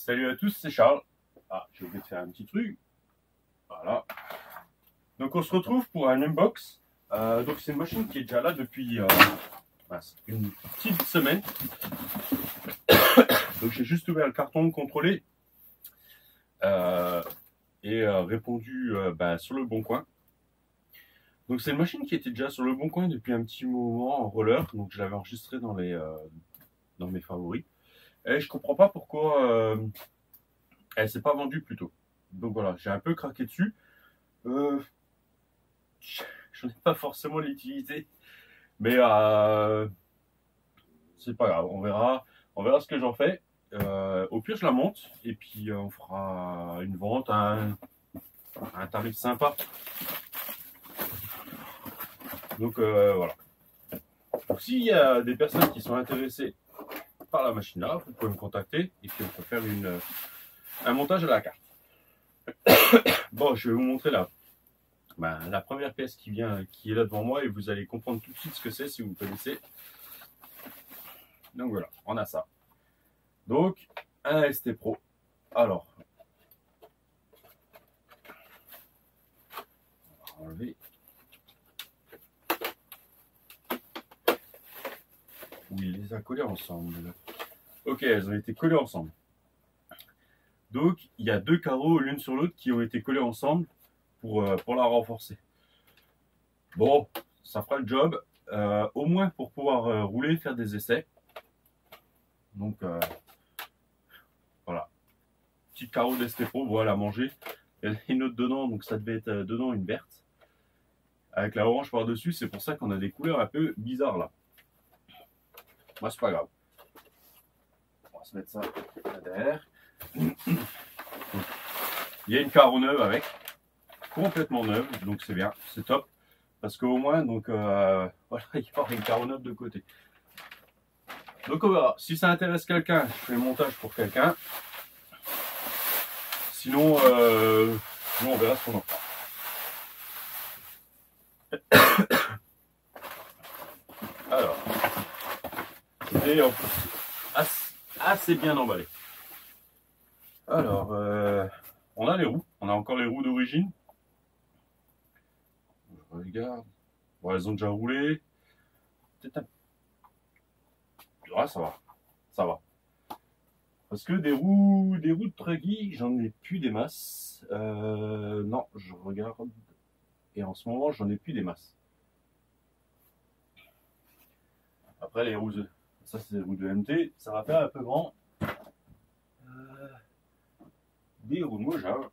Salut à tous, c'est Charles. Ah, j'ai oublié de faire un petit truc. Voilà. Donc on se retrouve pour un unbox. Donc c'est une machine qui est déjà là depuis une petite semaine. Donc j'ai juste ouvert le carton contrôlé et répondu sur le bon coin. Donc c'est une machine qui était déjà sur le bon coin depuis un petit moment en roller. Donc je l'avais enregistré dans mes favoris. Et je comprends pas pourquoi elle s'est pas vendue plus tôt. Donc voilà, j'ai un peu craqué dessus. J'en ai pas forcément l'utilité, mais c'est pas grave, on verra ce que j'en fais. Au pire, je la monte et puis on fera une vente à un tarif sympa. Donc voilà. Donc s'il y a des personnes qui sont intéressées par la machine là, vous pouvez me contacter et puis on peut faire un montage à la carte. Bon, je vais vous montrer la première pièce qui est là devant moi et vous allez comprendre tout de suite ce que c'est si vous connaissez. Donc voilà, on a ça. Donc, un ST Pro. Alors, on va enlever. Oui, il les a collés ensemble. Ok, elles ont été collées ensemble. Donc, il y a deux carreaux l'une sur l'autre qui ont été collés ensemble pour la renforcer. Bon, ça fera le job. Au moins pour pouvoir rouler, faire des essais. Donc, voilà. Petit carreau d'ST Pro, voilà, à manger. Il y en a une autre dedans, donc ça devait être dedans une verte. Avec la orange par-dessus, c'est pour ça qu'on a des couleurs un peu bizarres là. Moi, c'est pas grave. On va se mettre ça là derrière. Il y a une carreau neuve avec, complètement neuve, donc c'est bien, c'est top. Parce qu'au moins, donc voilà, il y aura une carreau neuve de côté. Donc on verra. Si ça intéresse quelqu'un, je fais le montage pour quelqu'un. Sinon, on verra ce qu'on en fera. Alors, c'était en plus assez bien emballé. Alors, on a les roues. On a encore les roues d'origine. Je regarde. Bon, elles ont déjà roulé. Peut-être un... Ah, ça va. Ça va. Parce que des roues de truggy, j'en ai plus des masses. Non, je regarde. Et en ce moment, j'en ai plus des masses. Après, les roues ça c'est des roues de MT. Ça va faire un peu grand. Des roues de Mojave.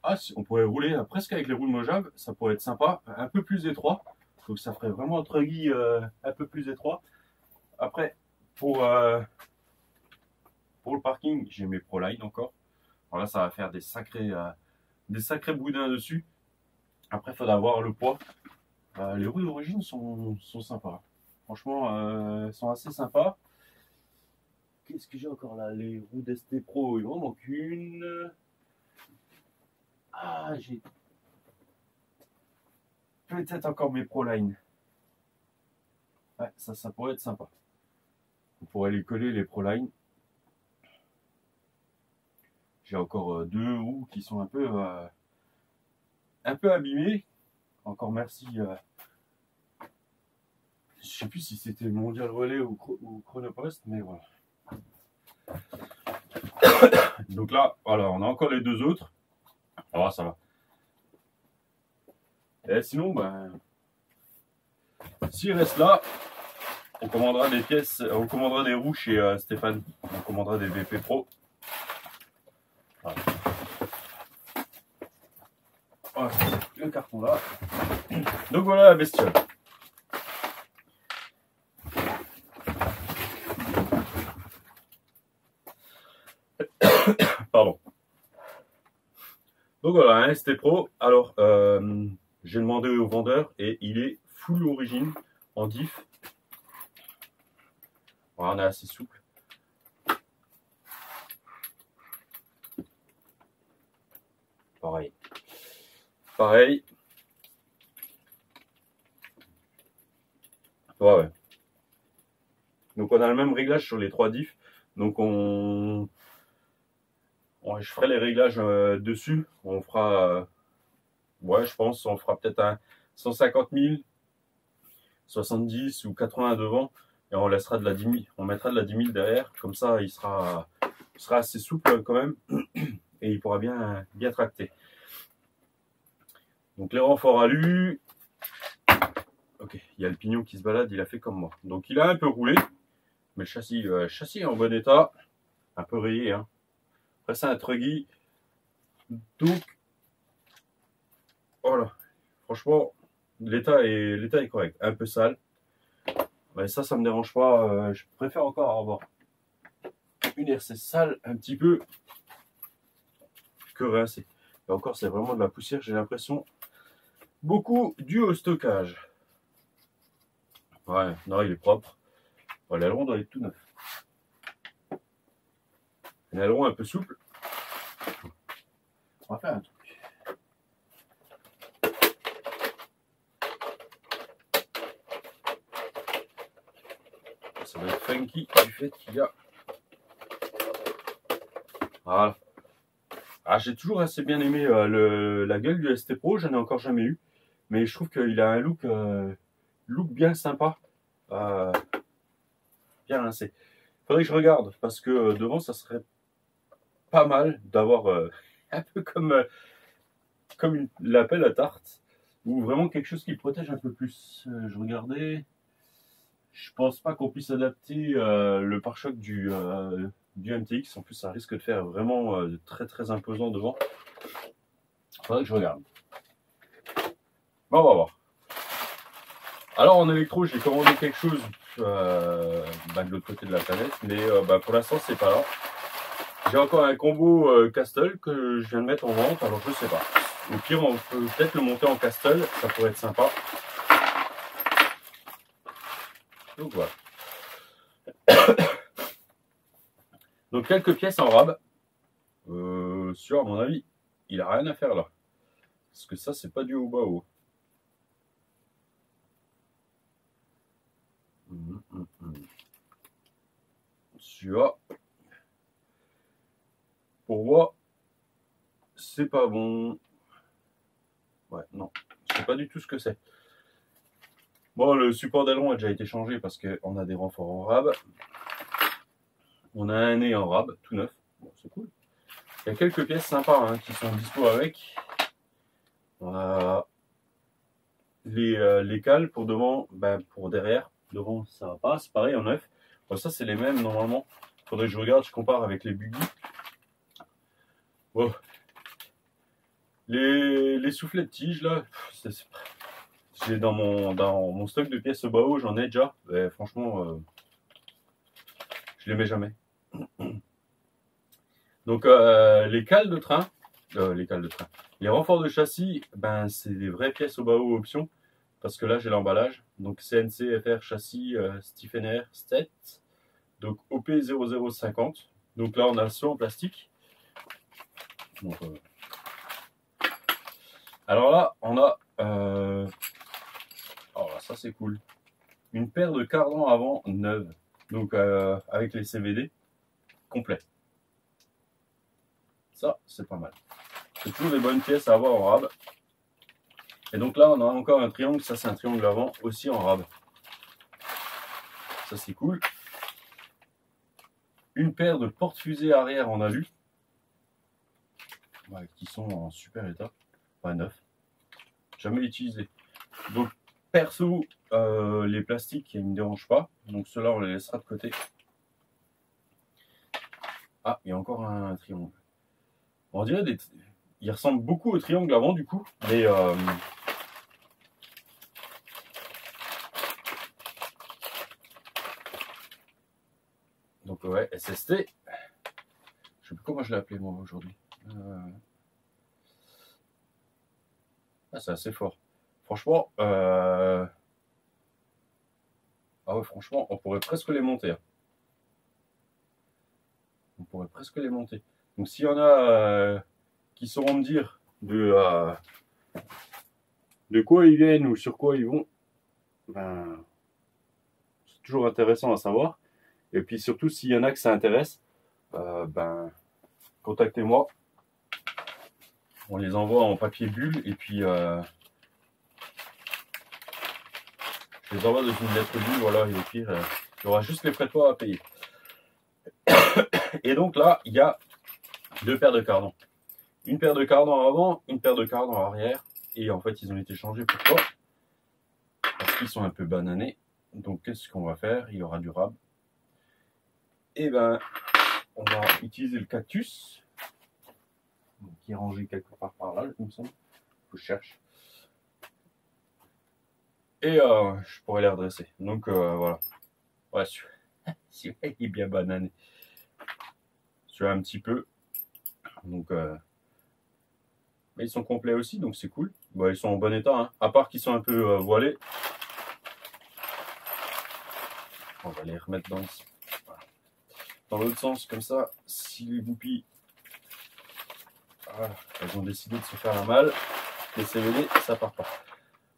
Ah, si, on pourrait rouler presque avec les roues de Mojave. Ça pourrait être sympa. Un peu plus étroit. Donc ça ferait vraiment un truggy un peu plus étroit. Après, pour le parking, j'ai mes Proline encore. Alors là, ça va faire des sacrés boudins dessus. Après, il faudra voir le poids. Les roues d'origine sont sympas. Franchement, elles sont assez sympas. Qu'est-ce que j'ai encore là? Les roues d'ST Pro, il m'en manque une. Ah, j'ai peut-être encore mes Proline. Ouais, ça pourrait être sympa. On pourrait les coller, les Proline. J'ai encore deux roues qui sont un peu abîmées. Encore merci. Je sais plus si c'était Mondial Relais ou Chronopost, mais voilà. Donc là, voilà, on a encore les deux autres. Alors ça va. Et sinon, s'il reste là, on commandera des pièces, on commandera des roues chez Stéphane. On commandera des VP Pro. Voilà. Voilà, le carton là. Donc voilà la bestiole. Pardon. Donc voilà, un ST Pro. Alors, j'ai demandé au vendeur et il est full origine en diff. Voilà, on est assez souple. Pareil. Pareil. Ouais. Donc on a le même réglage sur les trois diffs. Donc on Ouais, je ferai les réglages dessus. On fera, ouais, je pense, on fera peut-être un 150 000, 70 ou 80 devant. Et on laissera de la 10 000. On mettra de la 10 000 derrière. Comme ça, il sera assez souple quand même. Et il pourra bien tracter. Donc les renforts alu. Ok, il y a le pignon qui se balade, il a fait comme moi. Donc il a un peu roulé. Mais le châssis est en bon état. Un peu rayé, hein. Après, c'est un truggy. Donc, voilà. Franchement, l'état est correct. Un peu sale. Mais ça me dérange pas. Je préfère encore avoir une RC sale un petit peu que rincée. Et encore, c'est vraiment de la poussière, j'ai l'impression. Beaucoup dû au stockage. Ouais, non, il est propre. Ouais, l'aileron doit être tout neuf. Un aileron un peu souple. On va faire un truc. Ça va être funky du fait qu'il y a. Voilà. Ah, j'ai toujours assez bien aimé la gueule du ST Pro, j'en ai encore jamais eu. Mais je trouve qu'il a un look bien sympa. Euh, bien rincé. Faudrait que je regarde, parce que devant, ça serait pas mal d'avoir un peu comme la pelle à tarte, ou vraiment quelque chose qui protège un peu plus. Je regardais, je pense pas qu'on puisse adapter le pare-choc du MTX. En plus, ça risque de faire vraiment très très imposant devant. Faudrait que je regarde. Bon, on va voir. Alors en électro, j'ai commandé quelque chose de l'autre côté de la planète, mais pour l'instant, c'est pas là. J'ai encore un combo Castle que je viens de mettre en vente, alors je sais pas. Au pire, on peut peut-être le monter en Castle, ça pourrait être sympa. Donc voilà. Donc quelques pièces en rab. Sur, à mon avis, il a rien à faire là. Parce que ça, c'est pas du haut bas haut. Sur, pour moi, c'est pas bon. Ouais, non, je sais pas du tout ce que c'est. Bon, le support d'aileron a déjà été changé parce qu'on a des renforts en rab. On a un nez en rab, tout neuf. Bon, c'est cool. Il y a quelques pièces sympas hein, qui sont dispo avec. On a les cales pour devant, pour derrière. Devant, ça va pas. C'est pareil en neuf. Bon, ça, c'est les mêmes normalement. Faudrait que je regarde, je compare avec les buggy. Bon. Les soufflets de tige là, j'ai dans mon stock de pièces au bas j'en ai déjà. Et franchement, je les mets jamais. Donc les cales de train, les renforts de châssis, c'est des vraies pièces au bas option. Parce que là j'ai l'emballage. Donc CNC FR châssis Stephen Air 7. Donc OP0050. Donc là on a le saut en plastique. Donc, alors là on a alors ça c'est cool. Une paire de cardans avant neuve. Donc avec les CVD complets. Ça c'est pas mal. C'est toujours des bonnes pièces à avoir en rab. Et donc là on a encore un triangle. Ça c'est un triangle avant aussi en rab. Ça c'est cool. Une paire de porte-fusées arrière en alu. Ouais, qui sont en super état. Pas neuf. Jamais utilisé. Donc perso, les plastiques ils ne me dérangent pas. Donc ceux-là on les laissera de côté. Ah, il y a encore un triangle. On dirait il ressemble beaucoup au triangle avant du coup. Mais donc ouais, SST. Je sais plus comment je l'ai appelé moi aujourd'hui. Ah, c'est assez fort. Franchement, ah ouais, franchement, on pourrait presque les monter. Hein. On pourrait presque les monter. Donc s'il y en a qui sauront me dire de quoi ils viennent ou sur quoi ils vont, c'est toujours intéressant à savoir. Et puis surtout, s'il y en a que ça intéresse, contactez-moi. On les envoie en papier bulle et puis je les envoie dans une lettre bulle, voilà, et au pire, il y aura juste les frais de port à payer. Et donc là, il y a deux paires de cardans. Une paire de cardans avant, une paire de cardans arrière. Et en fait, ils ont été changés. Pourquoi? Parce qu'ils sont un peu bananés. Donc, qu'est-ce qu'on va faire? Il y aura du rab. Et ben, on va utiliser le cactus, qui est rangé quelque part par là, il me semble. Je cherche. Et je pourrais les redresser. Donc, voilà. Ouais, celui-là, il est bien banané. Celui-là, un petit peu. Donc, mais ils sont complets aussi, donc c'est cool. Bon, ils sont en bon état, hein. À part qu'ils sont un peu voilés. On va les remettre dans, voilà, dans l'autre sens, comme ça. Si les goupilles, voilà, elles ont décidé de se faire un mal, les CVD, ça part pas.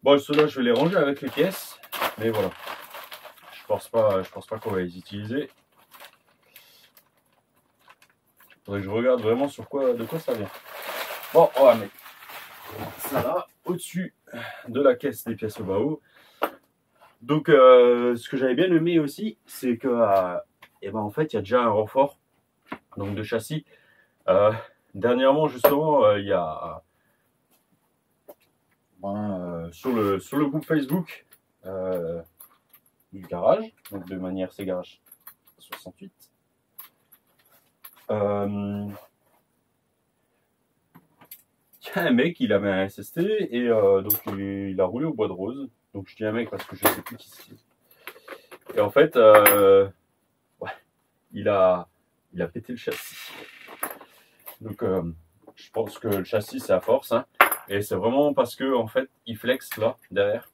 Bon, ceux-là, je vais les ranger avec les pièces, mais voilà. Je pense pas qu'on va les utiliser. Faudrait que je regarde vraiment sur quoi, de quoi ça vient. Bon, on va mettre ça là, au-dessus de la caisse des pièces au baou. Donc, ce que j'avais bien aimé aussi, c'est que, et ben, en fait, il y a déjà un renfort donc de châssis. Dernièrement, justement, il y a sur le groupe Facebook du garage, donc de manière c'est garage 68. Il y a un mec, il avait un SST et donc il a roulé au bois de rose. Donc je dis un mec parce que je sais plus qui c'est. Et en fait, ouais, il a pété le châssis. Donc je pense que le châssis c'est à force, hein, et c'est vraiment parce que en fait il flex là derrière.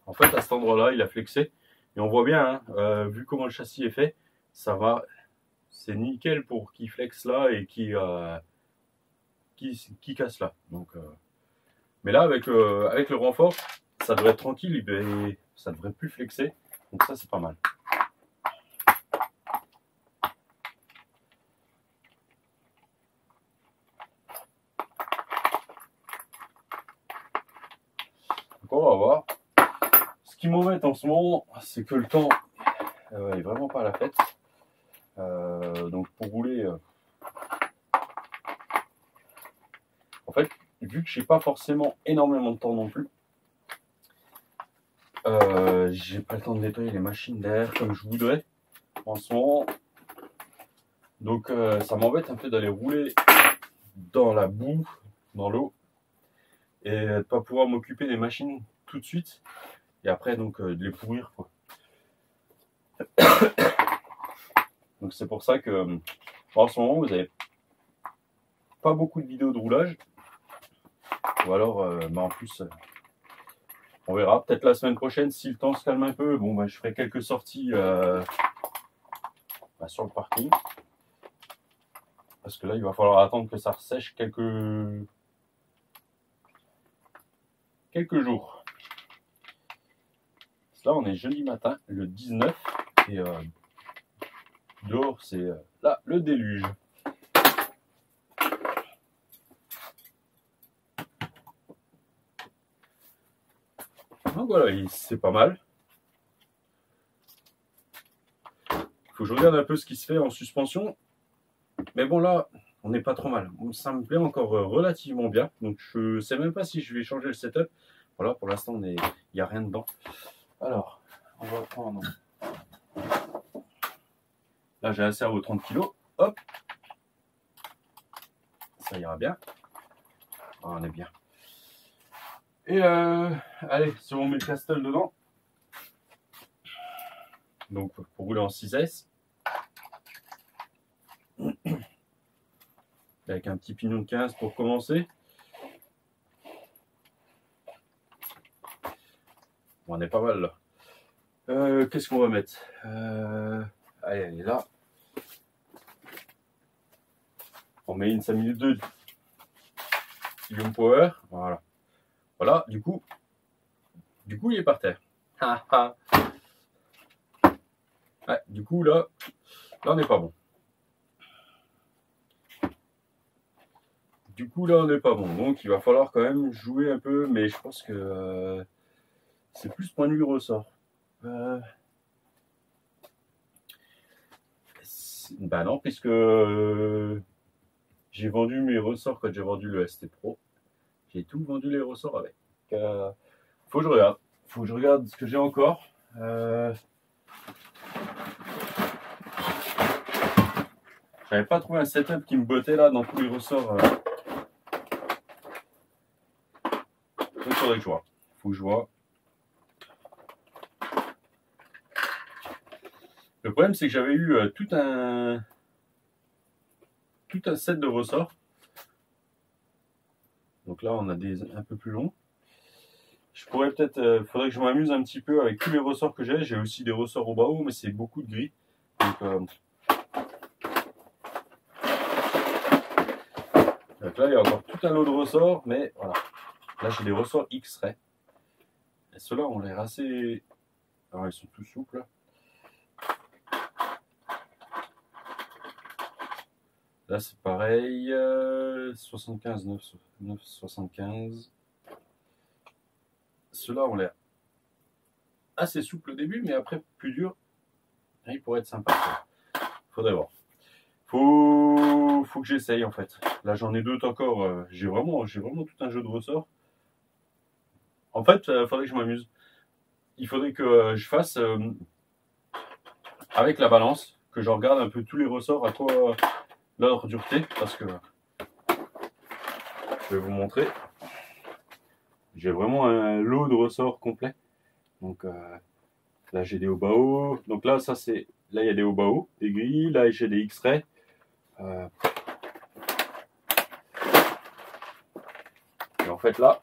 En fait à cet endroit-là il a flexé et on voit bien, hein, vu comment le châssis est fait, ça va, c'est nickel pour qu'il flex là et qui casse là. Donc mais là avec le renfort ça devrait être tranquille et ça devrait plus flexer, donc ça c'est pas mal. Donc on va voir. Ce qui m'embête en ce moment, c'est que le temps est vraiment pas à la fête. Donc pour rouler, en fait, vu que j'ai pas forcément énormément de temps non plus, j'ai pas le temps de nettoyer les machines derrière comme je voudrais en ce moment. Donc ça m'embête un peu d'aller rouler dans la boue, dans l'eau, et de pas pouvoir m'occuper des machines tout de suite. Et après donc de les pourrir, quoi. Donc c'est pour ça que en ce moment vous avez pas beaucoup de vidéos de roulage. Ou alors en plus on verra. Peut-être la semaine prochaine, si le temps se calme un peu, bon je ferai quelques sorties sur le parking. Parce que là il va falloir attendre que ça ressèche quelques jours. Là on est jeudi matin, le 19, et dehors c'est là le déluge. Donc voilà, c'est pas mal. Il faut que je regarde un peu ce qui se fait en suspension. Mais bon là, on n'est pas trop mal. Ça me plaît encore relativement bien. Donc je sais même pas si je vais changer le setup. Voilà, pour l'instant il n'y a rien dedans. Alors, on va prendre. Là j'ai un cerveau 30 kg. Hop. Ça ira bien. Ah, on est bien. Et allez, si on met le Castle dedans. Donc pour rouler en 6S. Avec un petit pignon de 15 pour commencer. On est pas mal là. Qu'est-ce qu'on va mettre? Allez, elle est là. On met une 5 minutes 2 Guillaume Power. Voilà. Voilà, du coup, il est par terre. Ouais, du coup, là, Là, on n'est pas bon. Du coup, là, on n'est pas bon. Donc, il va falloir quand même jouer un peu. Mais je pense que c'est plus point de vue ressort. Bah non, puisque j'ai vendu mes ressorts quand j'ai vendu le ST Pro. J'ai tout vendu les ressorts avec. Faut que je regarde. Faut que je regarde ce que j'ai encore. J'avais pas trouvé un setup qui me bottait là dans tous les ressorts. Il faudrait que je vois. Faut que je vois. Le problème, c'est que j'avais eu tout un set de ressorts. Donc là, on a des un peu plus longs. Je pourrais peut-être, faudrait que je m'amuse un petit peu avec tous les ressorts que j'ai. J'ai aussi des ressorts au bas-haut, mais c'est beaucoup de gris. Donc là, il y a encore tout un lot de ressorts, mais voilà. Là, j'ai des ressorts X-Ray. Et ceux-là ont l'air assez. Alors, ils sont tout souples. Là, c'est pareil. 75, 9, 75. Ceux-là ont l'air assez souples au début, mais après plus dur. Ils pourraient être sympas. Faudrait voir. Faut que j'essaye en fait. Là, j'en ai d'autres encore. J'ai vraiment tout un jeu de ressorts. En fait, faudrait que je m'amuse. Il faudrait que je fasse avec la balance, que je regarde un peu tous les ressorts à quoi leur dureté, parce que je vais vous montrer. J'ai vraiment un lot de ressorts complet. Donc là, j'ai des hauts bas hauts. Donc là, ça c'est. Là, il y a des hauts bas hauts, des gris. Là, j'ai des X-ray. Et en fait, là,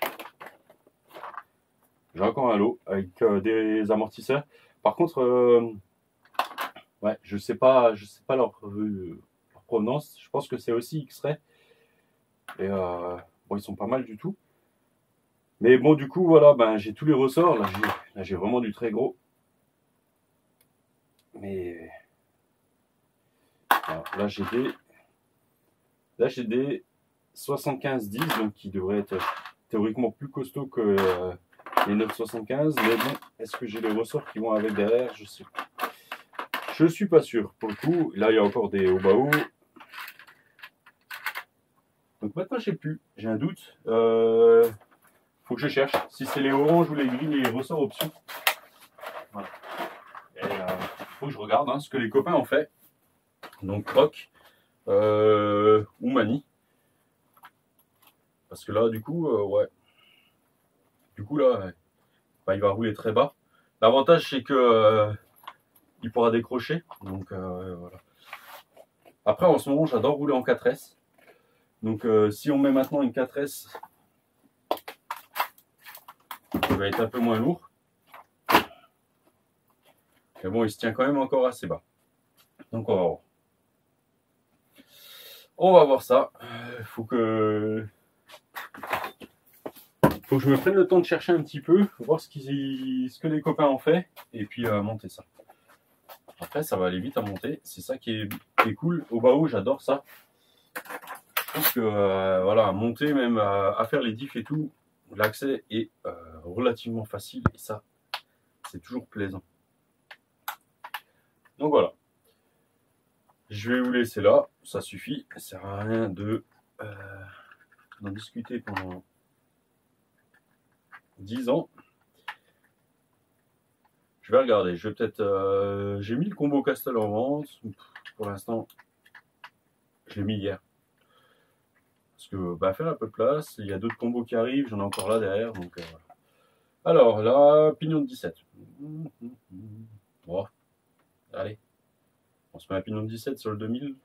j'ai encore un lot avec des amortisseurs. Par contre, ouais, je sais pas leur provenance. Je pense que c'est aussi X-ray. Et bon, ils sont pas mal du tout. Mais bon, du coup, voilà, ben, j'ai tous les ressorts. Là, j'ai vraiment du très gros. Mais voilà, là, j'ai des 75-10, donc qui devraient être théoriquement plus costauds que les 9,75. Mais bon, est-ce que j'ai les ressorts qui vont avec derrière? Je sais pas. Je suis pas sûr. Pour le coup, là, il y a encore des hauts bas hauts. Donc maintenant, je sais plus. J'ai un doute. Faut que je cherche. Si c'est les oranges ou les gris, les ressorts options. Voilà. Et faut que je regarde ce que les copains ont fait. Donc Croc ou Mani. Parce que là, du coup, ouais. Du coup, là, bah, il va rouler très bas. L'avantage, c'est que il pourra décrocher. Donc voilà. Après, en ce moment, j'adore rouler en 4S. Donc si on met maintenant une 4S, il va être un peu moins lourd. Mais bon, il se tient quand même encore assez bas. Donc on va voir. On va voir ça. Faut que je me prenne le temps de chercher un petit peu, voir ce que les copains ont fait, et puis monter ça. Après, ça va aller vite à monter. C'est ça qui est cool. Au bas haut, j'adore ça. Je trouve que voilà, à monter, même à faire les diffs et tout, l'accès est relativement facile, et ça, c'est toujours plaisant. Donc voilà. Je vais vous laisser là, ça suffit. Ça sert à rien d'en discuter pendant 10 ans. Je vais regarder. Je vais peut-être. J'ai mis le combo Castel en vente. Pour l'instant, je l'ai mis hier. Parce que bah, faire un peu de place. Il y a d'autres combos qui arrivent. J'en ai encore là derrière. Donc voilà. Alors là, pignon de 17. Bon, allez. On se met un pignon de 17 sur le 2000.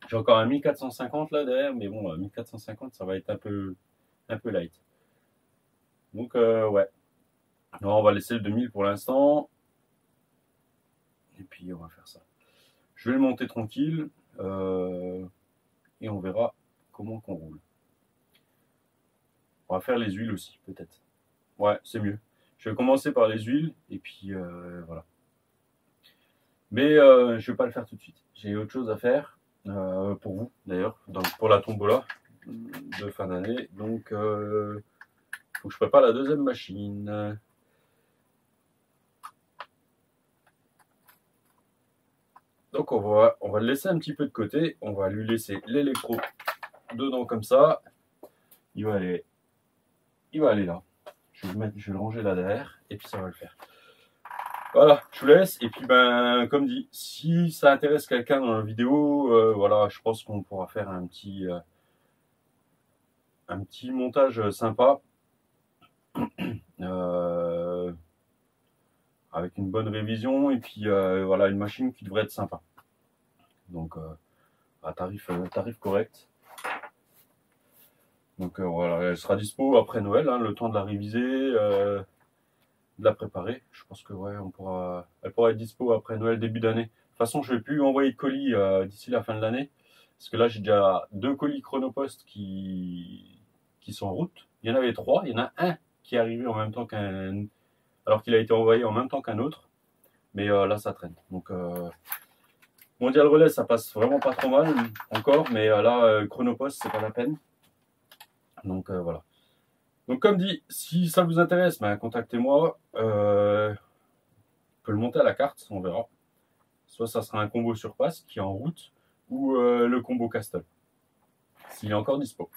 J'ai encore un 1450 là derrière. Mais bon, 1450, ça va être un peu light. Donc ouais. Non, on va laisser le 2000 pour l'instant. Et puis on va faire ça. Je vais le monter tranquille. Et on verra comment qu'on roule. On va faire les huiles aussi, peut-être. Ouais, c'est mieux. Je vais commencer par les huiles. Et puis voilà. Mais je vais pas le faire tout de suite. J'ai autre chose à faire pour vous d'ailleurs, pour la tombola de fin d'année. Donc faut que je prépare la deuxième machine. Donc on va le laisser un petit peu de côté. On va lui laisser l'électro dedans comme ça. Il va aller là. Je vais le ranger là derrière et puis ça va le faire. Voilà, je vous laisse. Et puis ben, comme dit, si ça intéresse quelqu'un dans la vidéo, voilà, je pense qu'on pourra faire un petit montage sympa. Avec une bonne révision et puis voilà, une machine qui devrait être sympa. Donc à tarif correct. Donc voilà, elle sera dispo après Noël, hein, le temps de la réviser, de la préparer. Je pense que ouais, elle pourra être dispo après Noël, début d'année. De toute façon, je vais plus envoyer de colis d'ici la fin de l'année, parce que là j'ai déjà 2 colis Chronopost qui sont en route. Il y en avait 3, il y en a un qui est arrivé en même temps alors qu'il a été envoyé en même temps qu'un autre. Mais là, ça traîne. Donc, Mondial Relais, ça passe vraiment pas trop mal encore. Mais là, Chronopost, c'est pas la peine. Donc, voilà. Donc, comme dit, si ça vous intéresse, ben, contactez-moi. On peut le monter à la carte, on verra. Soit ça sera un combo sur passe qui est en route, ou le combo Castle, s'il est encore dispo.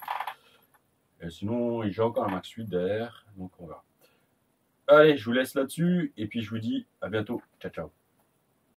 Et sinon, j'ai encore un Max 8 derrière. Donc, on verra. Allez, je vous laisse là-dessus. Et puis, je vous dis à bientôt. Ciao, ciao.